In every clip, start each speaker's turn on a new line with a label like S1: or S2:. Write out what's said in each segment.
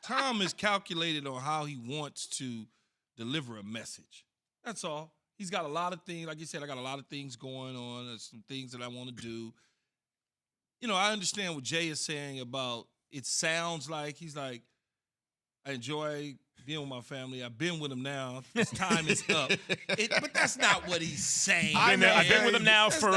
S1: Tom is calculated on how he wants to deliver a message. That's all. He's got a lot of things. Like you said, I got a lot of things going on. There's some things that I want to do. You know, I understand what Jay is saying about it sounds like he's like, I enjoy being with my family. I've been with him now. His time is up. But that's not what he's saying.
S2: I've been with him now for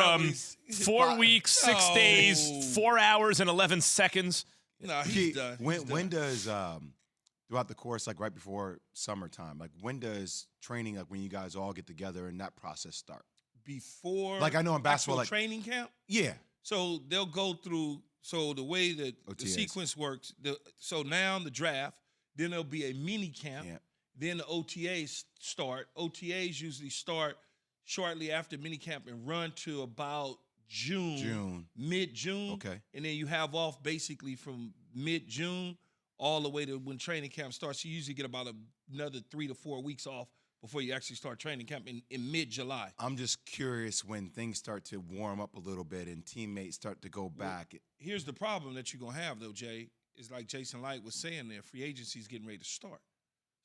S2: 4 weeks, 6 days, 4 hours, and 11 seconds.
S1: No, he's done.
S3: When does throughout the course, like right before summertime, like when does training, like when you guys all get together and that process start?
S1: Before,
S3: like I know in basketball, like
S1: training camp.
S3: Yeah.
S1: So they'll go through. So the way that the sequence works. So now the draft. Then there'll be a mini camp. Yeah. Then the OTAs start. OTAs usually start shortly after mini camp and run to about June. Mid-June.
S3: Okay.
S1: And then you have off basically from mid-June all the way to when training camp starts. You usually get about another 3 to 4 weeks off before you actually start training camp in mid-July.
S3: I'm just curious when things start to warm up a little bit and teammates start to go back.
S1: Here's the problem that you're going to have, though, Jay. Is like Jason Light was saying there, free agency is getting ready to start.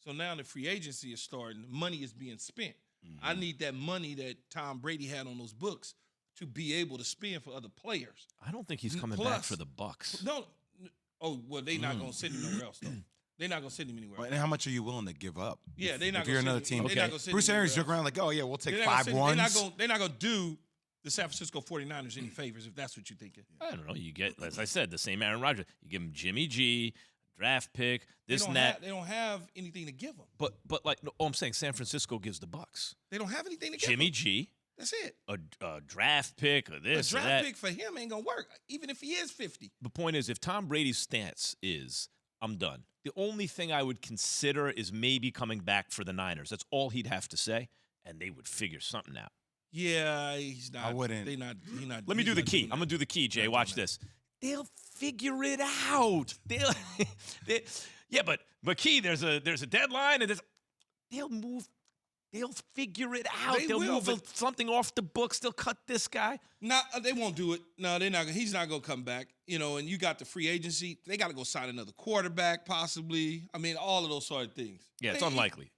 S1: So now the free agency is starting, money is being spent. I need that money that Tom Brady had on those books to be able to spend for other players.
S2: I don't think he's coming back for the Bucks.
S1: No. Oh, well, they're not going to send him nowhere else, though. They're not going to send him anywhere else.
S3: And how much are you willing to give up?
S1: Yeah, they're not
S3: if you're another team.
S1: Okay.
S3: Bruce Arians joke around like, oh, yeah, we'll take 5 ones.
S1: They're not going to do the San Francisco 49ers any favors, if that's what you're thinking.
S2: I don't know. You get, as I said, the same Aaron Rodgers. You give him Jimmy G, draft pick, this and that.
S1: They don't have anything to give them.
S2: But like, I'm saying San Francisco gives the Bucks.
S1: They don't have anything to give
S2: Jimmy
S1: them.
S2: G.
S1: That's it.
S2: A draft pick or this
S1: or that. A
S2: draft
S1: pick for him ain't going to work, even if he is 50.
S2: The point is, if Tom Brady's stance is, I'm done, the only thing I would consider is maybe coming back for the Niners. That's all he'd have to say, and they would figure something out.
S1: Yeah, he's not.
S3: I wouldn't.
S2: Let me do the key. I'm gonna do the key, Jay. Watch this. They'll figure it out. Yeah, but Key, there's a deadline, and they'll move. They'll figure it out. They'll move something off the books. They'll cut this guy.
S1: No, they won't do it. No, they're not. He's not gonna come back. You know, and you got the free agency. They got to go sign another quarterback, possibly. I mean, all of those sort of things.
S2: Yeah, it's unlikely.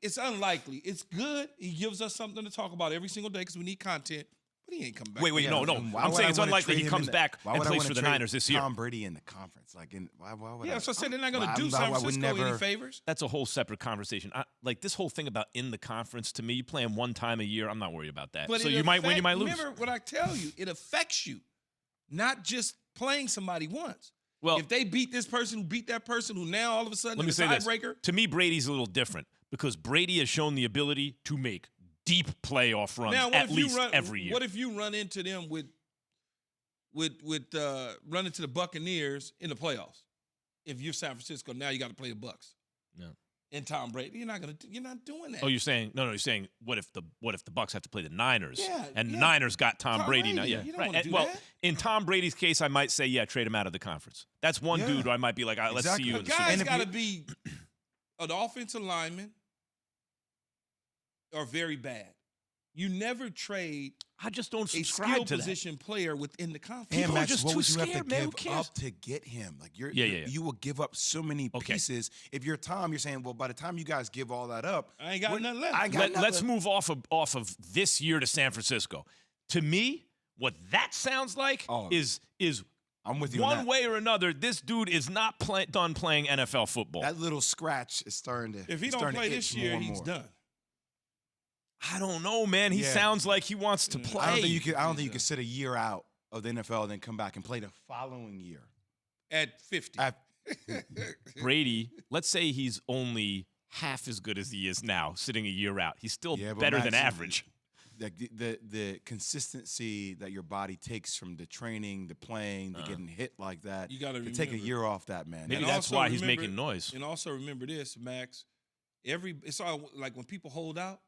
S1: It's unlikely. It's good. He gives us something to talk about every single day because we need content. But he ain't coming back.
S2: Wait, no. I'm saying it's unlikely he comes back and plays for the Niners this year.
S3: Tom Brady in the conference, why would
S1: so I said they're not going to do San Francisco any favors.
S2: That's a whole separate conversation. Like this whole thing about in the conference, to me, you play them one time a year. I'm not worried about that.
S1: But
S2: so you might win, you might lose.
S1: Remember what I tell you. It affects you, not just playing somebody once.
S2: Well,
S1: if they beat this person who beat that person who now all of a sudden
S2: let me
S1: is a tiebreaker.
S2: To me, Brady's a little different because Brady has shown the ability to make deep playoff runs at least every year.
S1: What if you run into them with run into the Buccaneers in the playoffs? If you're San Francisco, now you got to play the Bucks.
S2: No.
S1: And Tom Brady, you're not doing that.
S2: Oh, you're saying you're saying what if the Bucks have to play the Niners?
S1: Yeah,
S2: and the Niners got Tom Brady now. Yeah,
S1: you don't want to do
S2: well,
S1: that.
S2: in Tom Brady's case, I might say trade him out of the conference. That's one dude who I might be like, let's see you.
S1: The guy's got to be an offensive lineman or very bad. You never trade.
S2: I just don't
S1: a
S2: subscribe to
S1: position player within the conference.
S3: And
S2: People
S3: Max,
S2: are just
S3: what
S2: too
S3: would you
S2: scared,
S3: have to
S2: man. Who
S3: give
S2: cares?
S3: up to get him? Like you will give up so many pieces. If you're Tom, you're saying, well, by the time you guys give all that up,
S1: I ain't got nothing left.
S2: Let's move off of this year to San Francisco. To me, what that sounds like is
S3: I'm with you.
S2: One way or another, this dude is not done playing NFL football.
S3: That little scratch is starting to.
S1: If he don't play this year, he's done.
S2: I don't know, man. He sounds like he wants to play.
S3: I don't think you could sit a year out of the NFL and then come back and play the following year.
S1: At 50.
S2: Brady, let's say he's only half as good as he is now, sitting a year out. He's still better than average.
S3: The consistency that your body takes from the training, the playing, the getting hit like that,
S1: you got to
S3: take a year off that, man.
S2: Maybe that's why he's making noise.
S1: And also remember this, Max. It's all like when people hold out,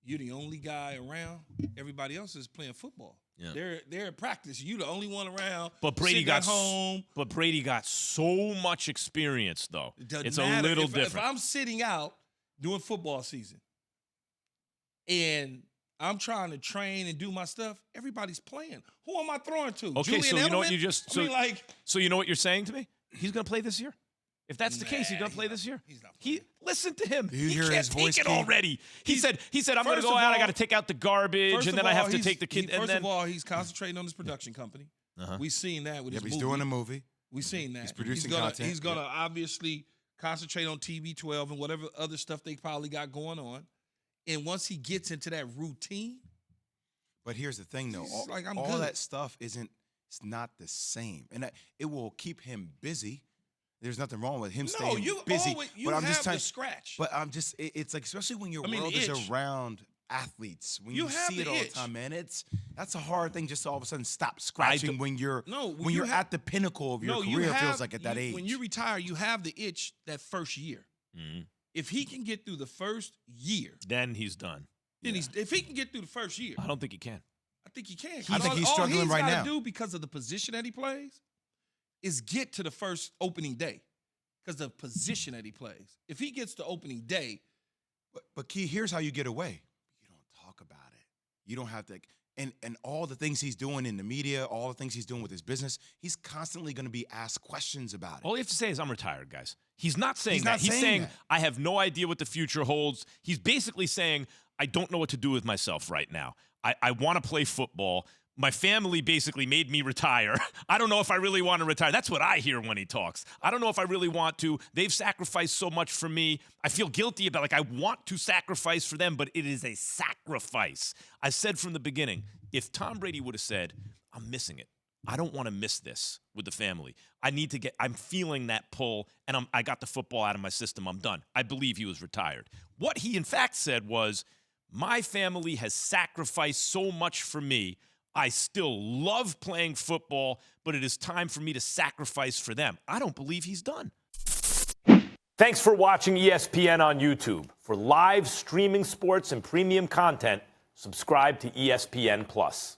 S1: you're the only guy around. Everybody else is playing football. Yeah. They're at practice. You the only one around.
S2: But Brady got
S1: home.
S2: But Brady got so much experience, though. It's a little different.
S1: If I'm sitting out doing football season and I'm trying to train and do my stuff, everybody's playing. Who am I throwing to?
S2: Okay,
S1: Julian
S2: so you know what
S1: Edelman?
S2: you just so you know what you're saying to me? He's going to play this year. If that's the case, he's going to play this year.
S1: He's not playing.
S2: Listen to him.
S3: Do you
S2: He
S3: hear
S2: can't
S3: his
S2: take
S3: voice,
S2: it
S3: Key?
S2: already. He said, I'm going to
S1: First
S2: go
S1: of
S2: out. I
S1: all-
S2: got to take out the garbage,
S1: First
S2: and then
S1: of
S2: I have
S1: all,
S2: to take the kid.
S1: First
S2: and then,
S1: of all, he's concentrating on his production company. We've seen that with
S3: Yep,
S1: his
S3: he's
S1: movie.
S3: doing a movie.
S1: We've seen that.
S3: He's producing
S1: gonna,
S3: content.
S1: He's going to obviously concentrate on TB12 and whatever other stuff they probably got going on. And once he gets into that routine.
S3: But here's the thing, though.
S1: He's like, I'm
S3: all
S1: good.
S3: that stuff it's not the same. And it will keep him busy. There's nothing wrong with him staying busy.
S1: You
S3: but I'm
S1: have
S3: just
S1: the scratch.
S3: But it's like, especially when your
S1: I mean,
S3: world
S1: the
S3: is
S1: itch.
S3: around athletes, when
S1: You
S3: you
S1: have
S3: see it
S1: the
S3: all
S1: itch.
S3: the time, man, that's a hard thing just to all of a sudden stop scratching when you're at the pinnacle of your career, it feels like at that age.
S1: When you retire, you have the itch that first year. If he can get through the first year,
S2: then he's done.
S1: then if he can get through the first year,
S2: I don't think he can.
S1: I think he can.
S3: I think he's struggling right now.
S1: All he's got to do because of the position that he plays is get to the first opening day because of the position that he plays. If he gets to opening day,
S3: But Key, here's how you get away. You don't talk about it. You don't have to. And all the things he's doing in the media, all the things he's doing with his business, he's constantly going to be asked questions about it.
S2: All you have to say is, I'm retired, guys. He's not saying
S3: He's
S2: that.
S3: not
S2: He's
S3: saying
S2: saying,
S3: that.
S2: I have no idea what the future holds. He's basically saying, I don't know what to do with myself right now. I want to play football. My family basically made me retire. I don't know if I really want to retire. That's what I hear when he talks. I don't know if I really want to. They've sacrificed so much for me. I feel guilty about I want to sacrifice for them, but it is a sacrifice. I said from the beginning, if Tom Brady would have said, I'm missing it. I don't want to miss this with the family. I'm feeling that pull, and I got the football out of my system. I'm done. I believe he was retired. What he in fact said was, my family has sacrificed so much for me. I still love playing football, but it is time for me to sacrifice for them. I don't believe he's done. Thanks for watching ESPN on YouTube. For live streaming sports and premium content, subscribe to ESPN+.